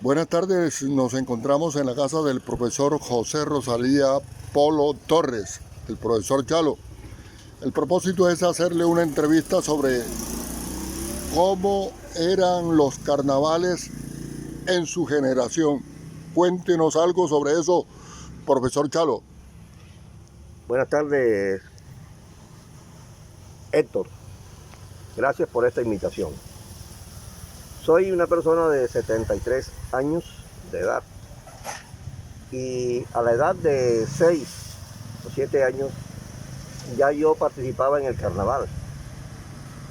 Buenas tardes, nos encontramos en la casa del profesor José Rosalía Polo Torres, el profesor Chalo. El propósito es hacerle una entrevista sobre cómo eran los carnavales en su generación. Cuéntenos algo sobre eso, profesor Chalo. Buenas tardes, Héctor. Gracias por esta invitación. Soy una persona de 73 años de edad y a la edad de 6 o 7 años ya yo participaba en el carnaval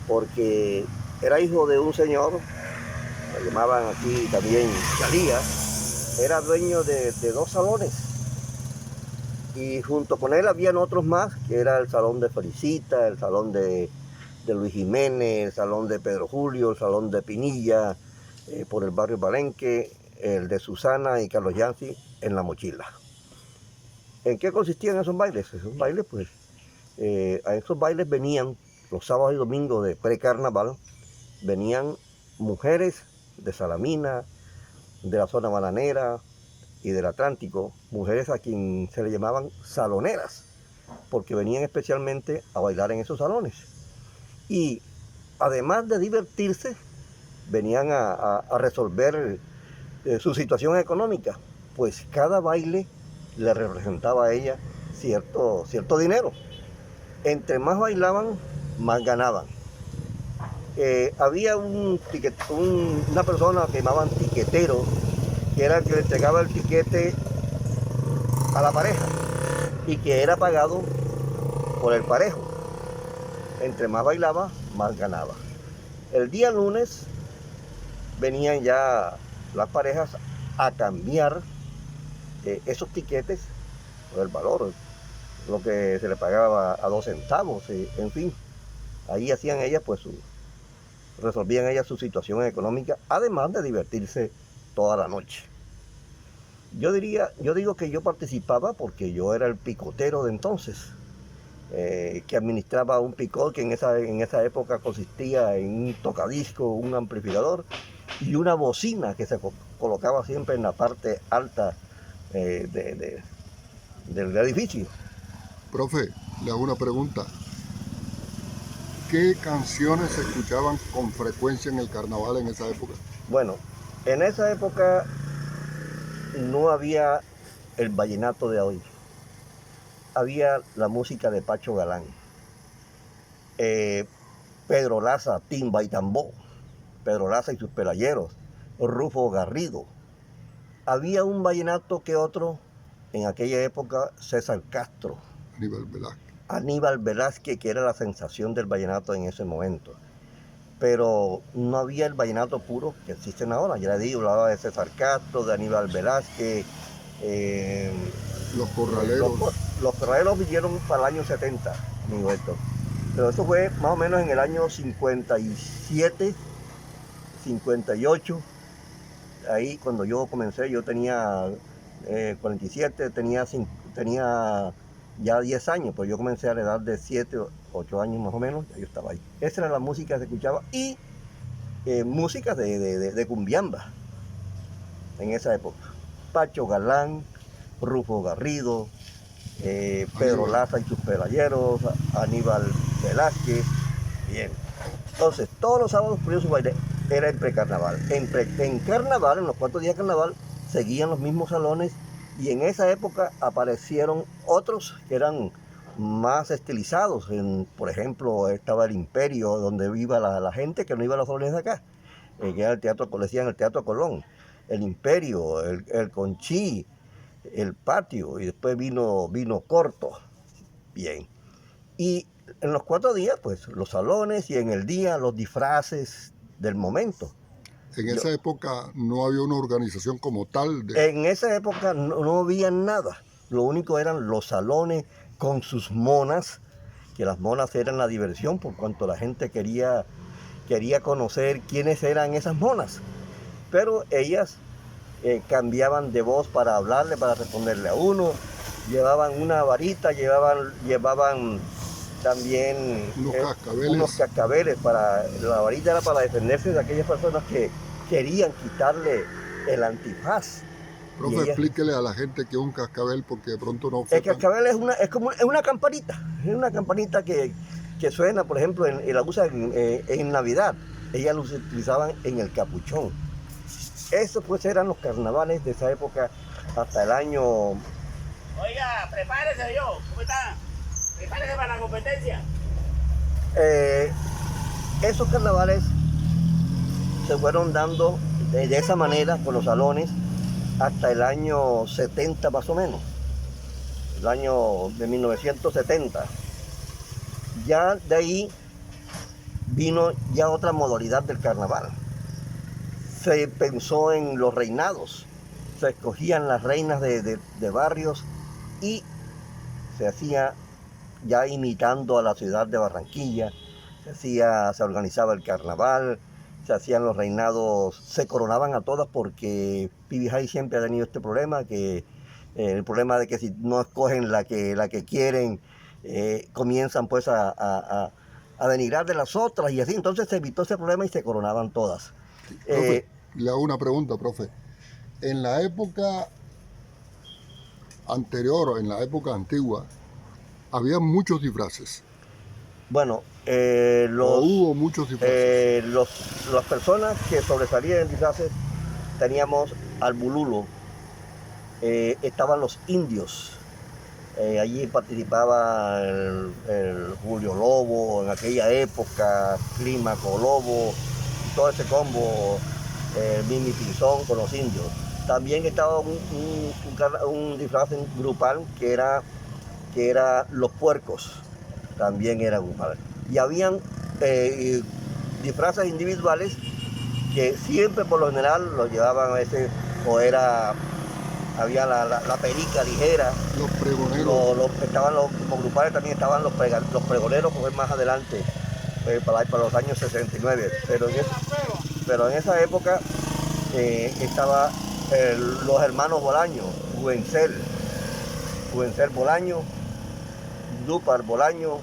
porque era hijo de un señor, lo llamaban aquí también Chalía, era dueño de 2 salones y junto con él habían otros más, que era el salón de Felicita, el salón de Luis Jiménez, el salón de Pedro Julio, el salón de Pinilla, por el barrio Palenque, el de Susana y Carlos Yancy en La Mochila. ¿En qué consistían esos bailes? Esos bailes, pues, a esos bailes venían los sábados y domingos de precarnaval, venían mujeres de Salamina, de la zona bananera y del Atlántico, mujeres a quien se le llamaban saloneras, porque venían especialmente a bailar en esos salones. Y además de divertirse, venían a resolver su situación económica, pues cada baile le representaba a ella cierto dinero. Entre más bailaban, más ganaban. Había una persona que llamaban tiquetero, que era el que le entregaba el tiquete a la pareja y que era pagado por el parejo. Entre más bailaba, más ganaba. El día lunes venían ya las parejas a cambiar esos tiquetes por el valor, lo que se le pagaba a 2 centavos, en fin. Ahí hacían ellas, pues, resolvían ellas su situación económica, además de divertirse toda la noche. Yo digo que yo participaba porque yo era el picotero de entonces, que administraba un picot que en esa época consistía en un tocadisco, un amplificador y una bocina que se colocaba siempre en la parte alta del edificio. Profe, le hago una pregunta. ¿Qué canciones se escuchaban con frecuencia en el carnaval en esa época? Bueno, en esa época no había el vallenato de hoy, había la música de Pacho Galán, Pedro Laza, timba y tambor, Pedro Laza y sus pelayeros, Rufo Garrido. Había un vallenato que otro, en aquella época, César Castro, Aníbal Velázquez. Aníbal Velázquez, que era la sensación del vallenato en ese momento. Pero no había el vallenato puro que existen ahora. Ya le digo, hablaba de César Castro, de Aníbal Velázquez. Los corraleros. Los corraleros vinieron para el año 70, amigo Héctor. Pero eso fue más o menos en el año 57, 58. Ahí cuando yo comencé, yo tenía 47, tenía ya 10 años, pues yo comencé a la edad de 7, 8 años más o menos, ya yo estaba ahí. Esa era la música que se escuchaba y música de cumbiamba en esa época. Pacho Galán, Rufo Garrido, Pedro Laza y sus pelayeros, Aníbal Velázquez, bien. Entonces, todos los sábados por su baile era en precarnaval. En carnaval, en los 4 días de carnaval, seguían los mismos salones y en esa época aparecieron otros que eran más estilizados. Por ejemplo, estaba el Imperio, donde iba la gente que no iba a los salones de acá, que era el teatro, le decían el Teatro Colón, el Imperio, el Conchí, el Patio, y después vino Corto. Bien. Y en los 4 días, pues, los salones y en el día los disfraces del momento. En esa época no había una organización como tal. En esa época no había nada. Lo único eran los salones con sus monas, que las monas eran la diversión por cuanto la gente quería conocer quiénes eran esas monas. Pero ellas cambiaban de voz para hablarle, para responderle a uno. Llevaban una varita, llevaban también unos cascabeles. La varita era para defenderse de aquellas personas que querían quitarle el antifaz. Profe, explíquele a la gente que es un cascabel porque de pronto no... El cascabel es una campanita que suena, por ejemplo, la usan en Navidad. Ellas lo utilizaban en el capuchón. Esos pues eran los carnavales de esa época hasta el año... Oiga, prepárese yo, ¿cómo está? Prepárese para la competencia. Esos carnavales se fueron dando de esa manera por los salones hasta el año 70 más o menos, el año de 1970. Ya de ahí vino ya otra modalidad del carnaval. Se pensó en los reinados, se escogían las reinas de barrios y se hacía ya imitando a la ciudad de Barranquilla, se organizaba el carnaval, se hacían los reinados, se coronaban a todas porque Pibijay siempre ha tenido este problema, que el problema de que si no escogen la que quieren, comienzan pues a denigrar de las otras y así, entonces se evitó ese problema y se coronaban todas. Profe, le hago una pregunta, profe. En la época anterior, en la época antigua, había muchos disfraces. Bueno, hubo muchos disfraces. Las personas que sobresalían en disfraces, teníamos al bululo, estaban los indios, allí participaba el Julio Lobo en aquella época, Clímaco Lobo, todo ese combo, Mimi Pinzón con los indios. También estaba un disfraz grupal que era los puercos, también era grupal. Y habían disfraces individuales que siempre por lo general los llevaban a veces, había la perica ligera. Los pregoneros. Como grupales también estaban los pregoneros, que fue más adelante, para los años 69. Pero en esa época estaba los hermanos Bolaño, Juvencel Bolaño, Dúpar Bolaño,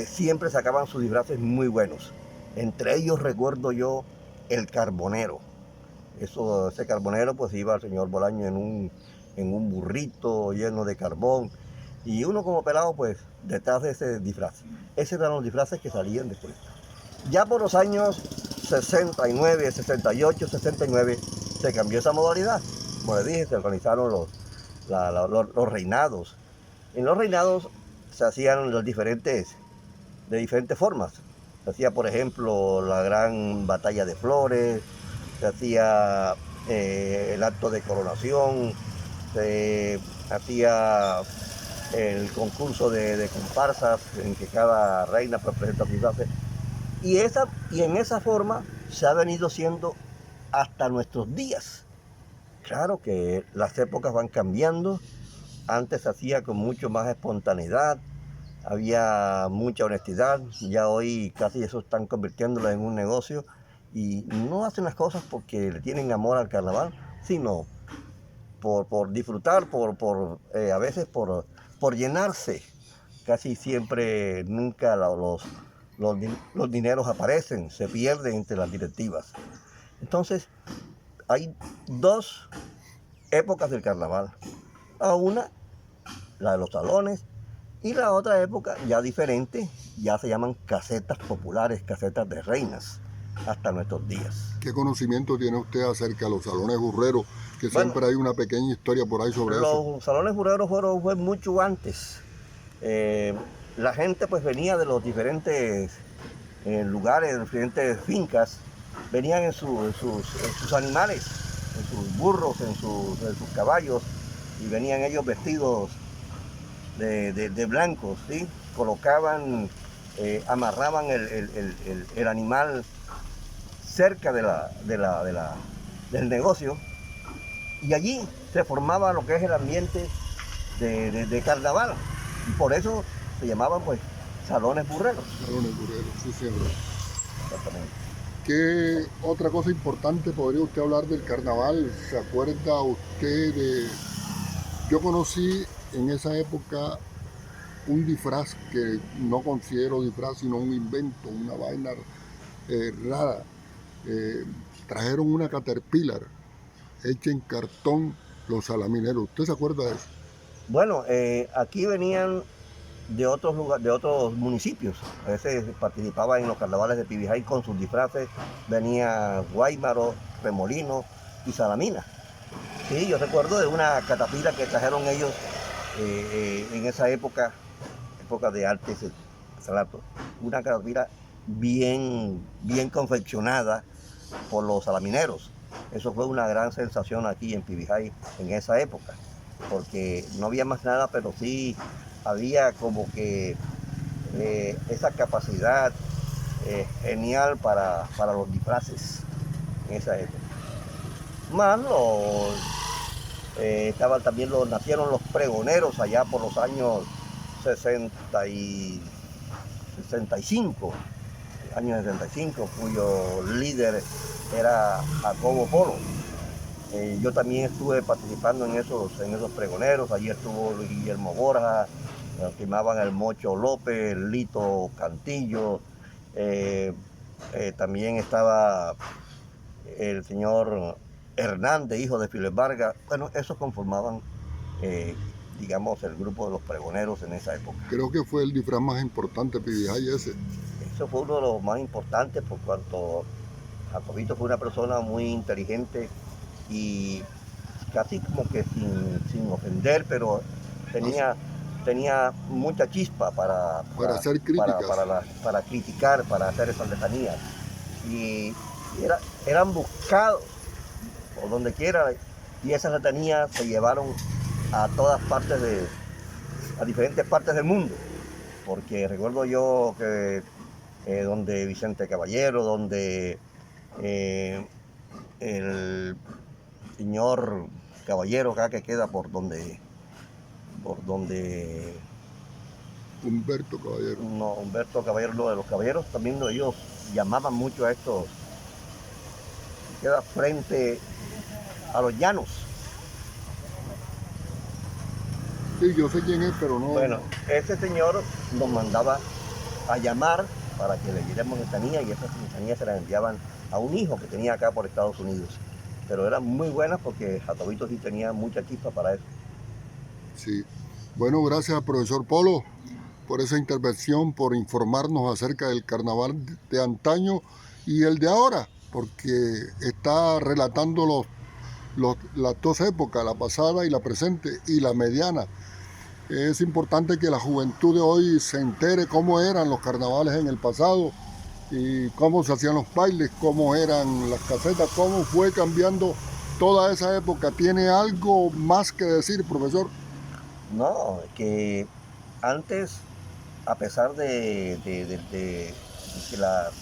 siempre sacaban sus disfraces muy buenos. Entre ellos recuerdo yo el carbonero. Ese carbonero pues iba el señor Bolaño en un burrito lleno de carbón y uno como pelado pues detrás de ese disfraz. Esos eran los disfraces que salían después. Ya por los años 69, 68, 69 se cambió esa modalidad. Como les dije, se organizaron los reinados. En los reinados se hacían de diferentes formas. Se hacía, por ejemplo, la gran batalla de flores, se hacía el acto de coronación, se hacía el concurso de comparsas en que cada reina pues, presenta sus disfraces. Y en esa forma se ha venido siendo hasta nuestros días. Claro que las épocas van cambiando. Antes se hacía con mucho más espontaneidad, había mucha honestidad. Ya hoy casi eso están convirtiéndolo en un negocio y no hacen las cosas porque le tienen amor al carnaval, sino por disfrutar, a veces por llenarse. Casi siempre nunca los dineros aparecen, se pierden entre las directivas. Entonces, hay dos épocas del carnaval. Una, la de los salones, y la otra época, ya diferente, ya se llaman casetas populares, casetas de reinas, hasta nuestros días. ¿Qué conocimiento tiene usted acerca de los salones burreros? Que siempre hay una pequeña historia por ahí sobre eso. Los salones burreros fue mucho antes. La gente pues venía de los diferentes lugares, de las diferentes fincas, venían en sus animales, en sus burros, en sus caballos, y venían ellos vestidos de blancos, ¿sí? Colocaban, amarraban el animal cerca del negocio, y allí se formaba lo que es el ambiente de carnaval, y por eso se llamaban pues salones burreros. Salones burreros, sí, siempre. Exactamente. ¿Qué otra cosa importante podría usted hablar del carnaval? ¿Se acuerda usted de...? Yo conocí en esa época un disfraz que no considero disfraz, sino un invento, una vaina rara, trajeron una Caterpillar hecha en cartón los salamineros. ¿Usted se acuerda de eso? Bueno, aquí venían de otros lugares, de otros municipios. A veces participaban en los carnavales de Pibijay con sus disfraces. Venía Guaymaro, Remolino y Salamina. Sí, yo recuerdo de una catapila que trajeron ellos en esa época de arte salato. Una catapila bien confeccionada por los salamineros. Eso fue una gran sensación aquí en Pibijay en esa época, porque no había más nada, pero sí había como que esa capacidad genial para los disfraces en esa época. Más estaban también nacieron los pregoneros allá por los años 65, cuyo líder era Jacobo Polo. Yo también estuve participando en esos pregoneros. Allí estuvo Guillermo Borja, firmaban el Mocho López, el Lito Cantillo, también estaba el señor Hernández, hijo de Fidel Vargas. Bueno, esos conformaban, digamos, el grupo de los pregoneros en esa época. Creo que fue el disfraz más importante de Pibijay ese. Eso fue uno de los más importantes por cuanto Jacobito fue una persona muy inteligente y casi como que sin ofender, pero tenía mucha chispa para hacer críticas, para criticar, para hacer esas letanías. Y eran buscados por donde quiera, y esas letanías se llevaron a todas partes a diferentes partes del mundo, porque recuerdo yo que donde Vicente Caballero, donde el señor Caballero acá que queda por donde Humberto Caballero. No, Humberto Caballero, lo de los caballeros también ellos llamaban mucho a estos, queda frente a los llanos. Sí, yo sé quién es, pero no. Bueno, ese señor nos mandaba a llamar para que le diéramos letanía, y esas letanías se las enviaban a un hijo que tenía acá por Estados Unidos. Pero eran muy buenas porque Jacobito sí tenía mucha chispa para eso. Sí. Bueno, gracias, profesor Polo, por esa intervención, por informarnos acerca del carnaval de antaño y el de ahora, porque está relatando las dos épocas, la pasada y la presente y la mediana. Es importante que la juventud de hoy se entere cómo eran los carnavales en el pasado y cómo se hacían los bailes, cómo eran las casetas, cómo fue cambiando toda esa época. ¿Tiene algo más que decir, profesor? No, que antes, a pesar de que las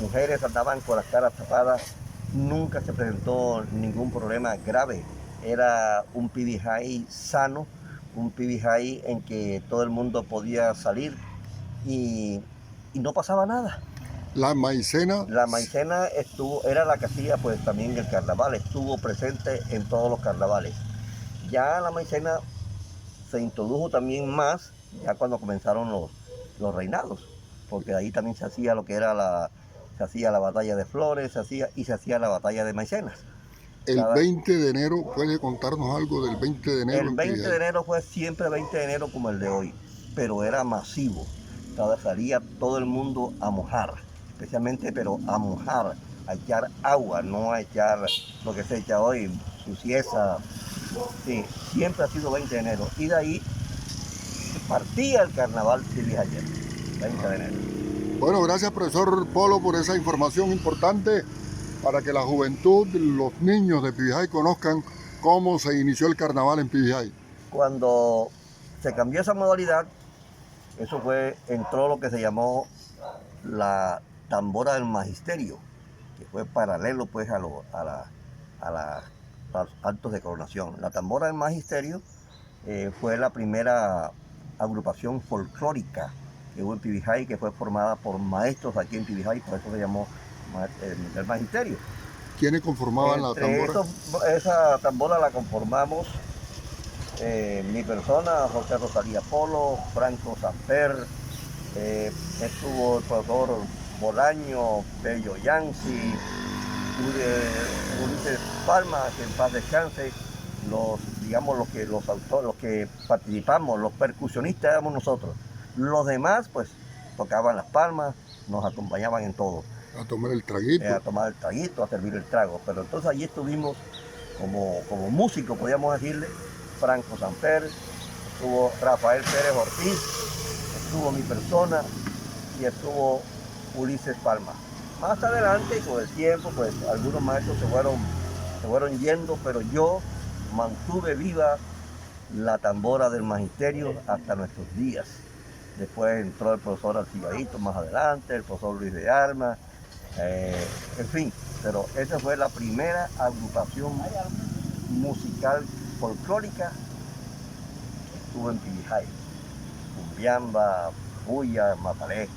mujeres andaban con las caras tapadas, nunca se presentó ningún problema grave. Era un Pibijay sano, un Pibijay en que todo el mundo podía salir y no pasaba nada. La maicena. La maicena era la que hacía pues también el carnaval, estuvo presente en todos los carnavales. Ya la maicena se introdujo también más ya cuando comenzaron los reinados, porque de ahí también se hacía lo que era se hacía la batalla de flores, se hacía la batalla de maicenas. El 20 de enero, ¿puede contarnos algo del 20 de enero? El 20 de enero fue siempre 20 de enero como el de hoy, pero era masivo. Salía todo el mundo a mojar, especialmente, pero a mojar, a echar agua, no a echar lo que se echa hoy, sucieza. Sí, siempre ha sido 20 de enero. Y de ahí partía el carnaval Pibijay, 20 de enero. Bueno, gracias, profesor Polo, por esa información importante para que la juventud, los niños de Pibijay conozcan cómo se inició el carnaval en Pibijay. Cuando se cambió esa modalidad, entró lo que se llamó la tambora del magisterio, que fue paralelo pues a los actos de coronación. La tambora del magisterio fue la primera agrupación folclórica que hubo en Pibijay, que fue formada por maestros aquí en Pibijay, por eso se llamó el magisterio. ¿Quiénes conformaban la tambora? Esa tambora la conformamos mi persona, José Rosalía Polo, Franco Samper, estuvo el profesor Bolaño, Bello Yancy, Ulises Palma, que en paz descanse, los que participamos, los percusionistas éramos nosotros. Los demás, pues, tocaban las palmas, nos acompañaban en todo. A tomar el traguito. A tomar el traguito, a servir el trago. Pero entonces allí estuvimos como músicos, podríamos decirle, Franco Samper, estuvo Rafael Pérez Ortiz, estuvo mi persona y estuvo Ulises Palma. Más adelante, con el tiempo, pues algunos maestros se fueron yendo, pero yo mantuve viva la tambora del magisterio hasta nuestros días. Después entró el profesor Alcibarito más adelante, el profesor Luis de Armas, en fin, pero esa fue la primera agrupación musical folclórica que estuvo en Pibijay. Cumbiamba, Puya, Matalé,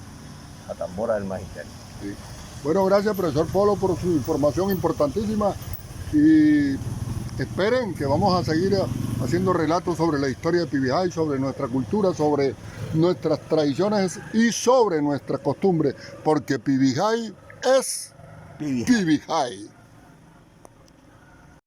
la tambora del magisterio. Sí. Bueno, gracias profesor Polo por su información importantísima y esperen que vamos a seguir haciendo relatos sobre la historia de Pibijay, sobre nuestra cultura, sobre nuestras tradiciones y sobre nuestras costumbres, porque Pibijay es Pibijay.